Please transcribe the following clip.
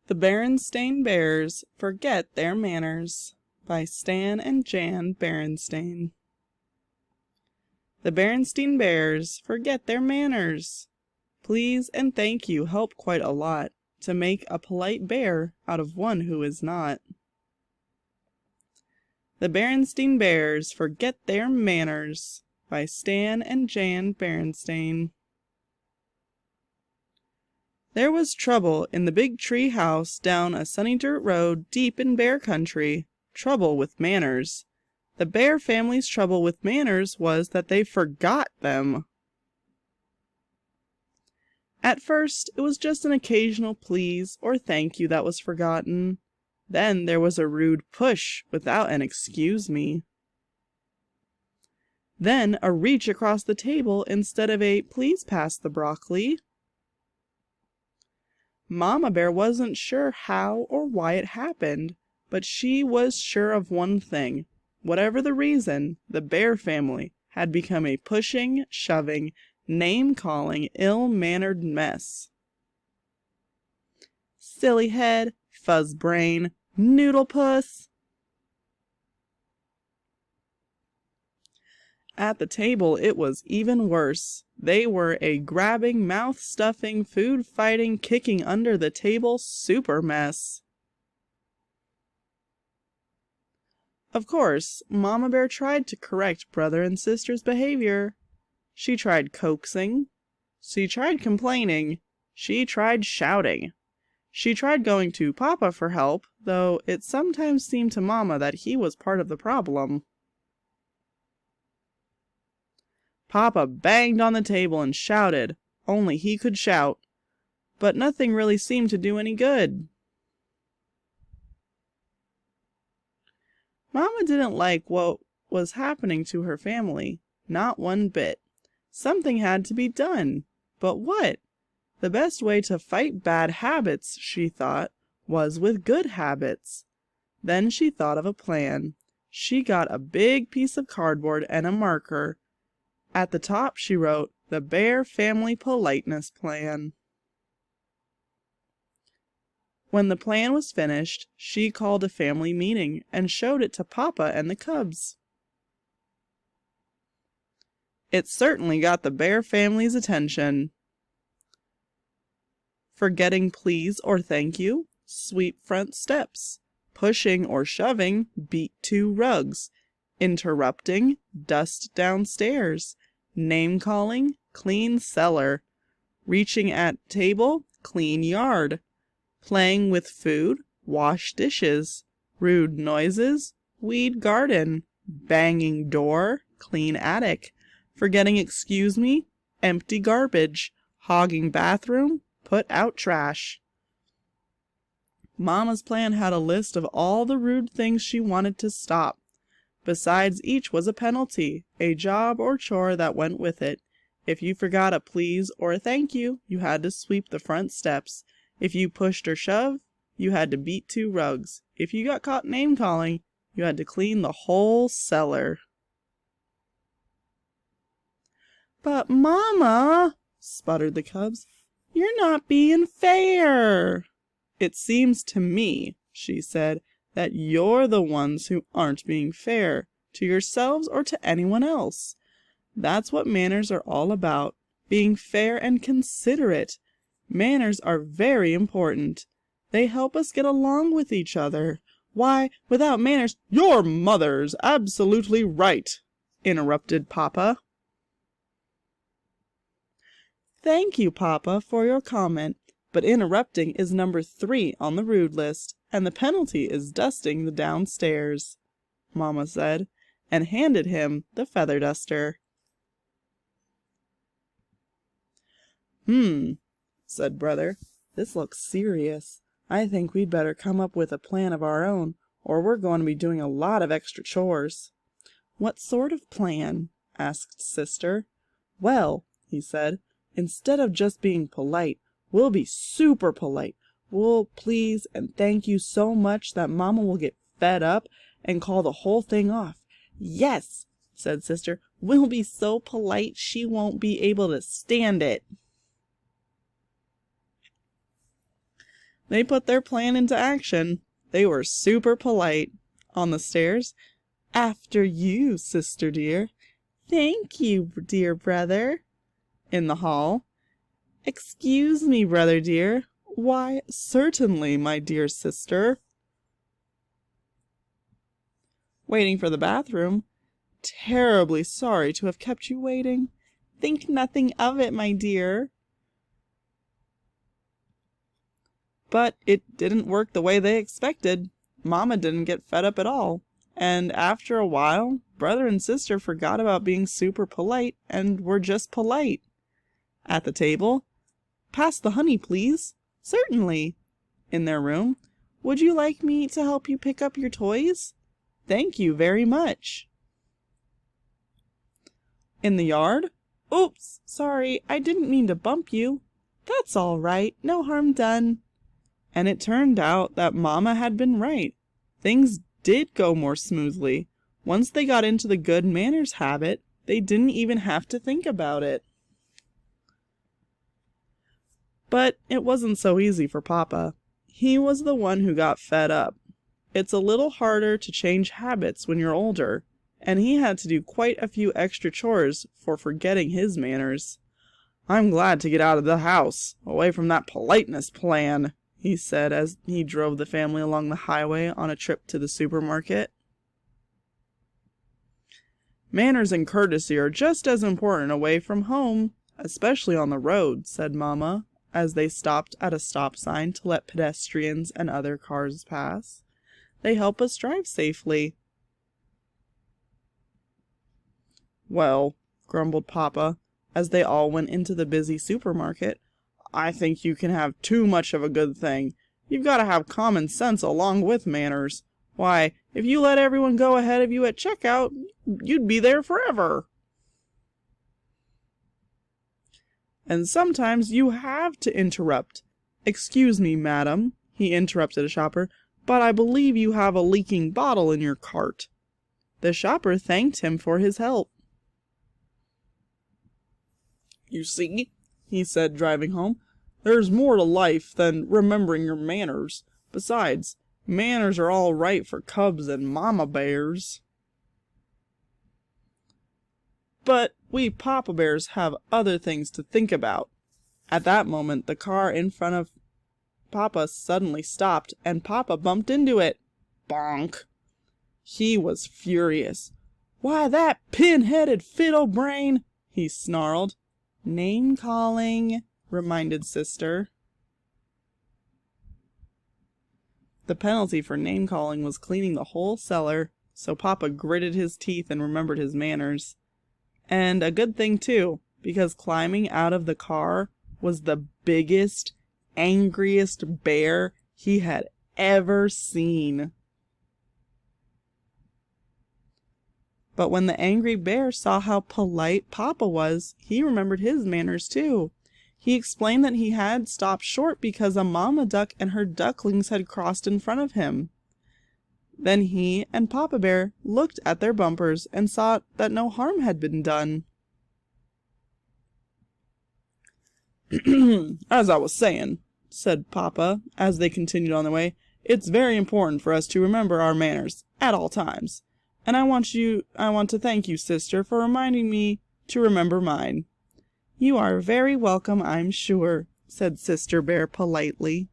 The Berenstain Bears Forget Their Manners by Stan and Jan Berenstain. The Berenstain Bears forget their manners. Please and thank you help quite a lot to make a polite bear out of one who is not. The Berenstain Bears Forget Their Manners by Stan and Jan Berenstain. There was trouble in the big tree house down a sunny dirt road deep in bear country. Trouble with manners. The bear family's trouble with manners was that they forgot them. At first, it was just an occasional please or thank you that was forgotten. Then there was a rude push without an excuse me. Then a reach across the table instead of a please pass the broccoli. Mama Bear wasn't sure how or why it happened, but she was sure of one thing. Whatever the reason, the bear family had become a pushing, shoving, name-calling, ill-mannered mess. Silly head, fuzz brain, noodle puss. At the table it was even worse. They were a grabbing, mouth-stuffing, food-fighting, kicking under the table super mess. Of course, Mama Bear tried to correct brother and sister's behavior. She tried coaxing. She tried complaining. She tried shouting. She tried going to Papa for help, though it sometimes seemed to Mama that he was part of the problem. Papa banged on the table and shouted, only he could shout, but nothing really seemed to do any good. Mama didn't like what was happening to her family, not one bit. Something had to be done, but what? The best way to fight bad habits, she thought, was with good habits. Then she thought of a plan. She got a big piece of cardboard and a marker. At the top she wrote, "The Bear Family Politeness Plan." When the plan was finished, she called a family meeting and showed it to Papa and the cubs. It certainly got the bear family's attention. Forgetting please or thank you, sweep front steps. Pushing or shoving, beat 2 rugs. Interrupting, dust downstairs. Name-calling, clean cellar. Reaching at table, clean yard. Playing with food, wash dishes. Rude noises, weed garden. Banging door, clean attic. Forgetting excuse me, empty garbage. Hogging bathroom, put out trash. Mama's plan had a list of all the rude things she wanted to stop. Besides, each was a penalty, a job or chore that went with it. If you forgot a please or a thank you, you had to sweep the front steps. If you pushed or shoved, you had to beat 2 rugs. If you got caught name-calling, you had to clean the whole cellar. "But, Mama," sputtered the cubs, "you're not being fair." "It seems to me," she said, "that you're the ones who aren't being fair, to yourselves or to anyone else. That's what manners are all about, being fair and considerate. Manners are very important. They help us get along with each other. Why, without manners—" "Your mother's absolutely right," interrupted Papa. "Thank you, Papa, for your comment, but interrupting is number 3 on the rude list, and the penalty is dusting the downstairs," Mama said, and handed him the feather duster. Said Brother. "This looks serious. I think we'd better come up with a plan of our own, or we're going to be doing a lot of extra chores." "What sort of plan?" asked Sister. "Well," he said, "instead of just being polite, we'll be super polite. We'll please and thank you so much that Mama will get fed up and call the whole thing off." "Yes," said Sister, "we'll be so polite she won't be able to stand it." They put their plan into action. They were super polite. On the stairs, "After you, sister dear." "Thank you, dear brother." In the hall, "Excuse me, brother dear." "Why, certainly, my dear sister." Waiting for the bathroom, "Terribly sorry to have kept you waiting." "Think nothing of it, my dear." But it didn't work the way they expected. Mama didn't get fed up at all. And after a while, brother and sister forgot about being super polite and were just polite. At the table, "Pass the honey, please." "Certainly." In their room, "Would you like me to help you pick up your toys?" "Thank you very much." In the yard, "Oops, sorry, I didn't mean to bump you." "That's all right, no harm done." And it turned out that Mama had been right. Things did go more smoothly. Once they got into the good manners habit, they didn't even have to think about it. But it wasn't so easy for Papa. He was the one who got fed up. It's a little harder to change habits when you're older, and he had to do quite a few extra chores for forgetting his manners. "I'm glad to get out of the house, away from that politeness plan," he said as he drove the family along the highway on a trip to the supermarket. "Manners and courtesy are just as important away from home, especially on the road," said Mama, as they stopped at a stop sign to let pedestrians and other cars pass. "They help us drive safely." "Well," grumbled Papa, as they all went into the busy supermarket, "I think you can have too much of a good thing. You've got to have common sense along with manners. Why, if you let everyone go ahead of you at checkout, you'd be there forever." "And sometimes you have to interrupt. Excuse me, madam," he interrupted a shopper, "but I believe you have a leaking bottle in your cart." The shopper thanked him for his help. "You see," he said, driving home, "there's more to life than remembering your manners. Besides, manners are all right for cubs and mama bears." "But we papa bears have other things to think about." At that moment, the car in front of Papa suddenly stopped, and Papa bumped into it. Bonk! He was furious. "Why, that pin-headed fiddle brain!" he snarled. "Name-calling," reminded Sister. The penalty for name-calling was cleaning the whole cellar, so Papa gritted his teeth and remembered his manners. And a good thing, too, because climbing out of the car was the biggest, angriest bear he had ever seen. But when the angry bear saw how polite Papa was, he remembered his manners too. He explained that he had stopped short because a mama duck and her ducklings had crossed in front of him. Then he and Papa Bear looked at their bumpers and saw that no harm had been done. "As I was saying," said Papa, as they continued on their way, "it's very important for us to remember our manners at all times. And I want to thank you, sister, for reminding me to remember mine." "You are very welcome, I'm sure," said Sister Bear politely.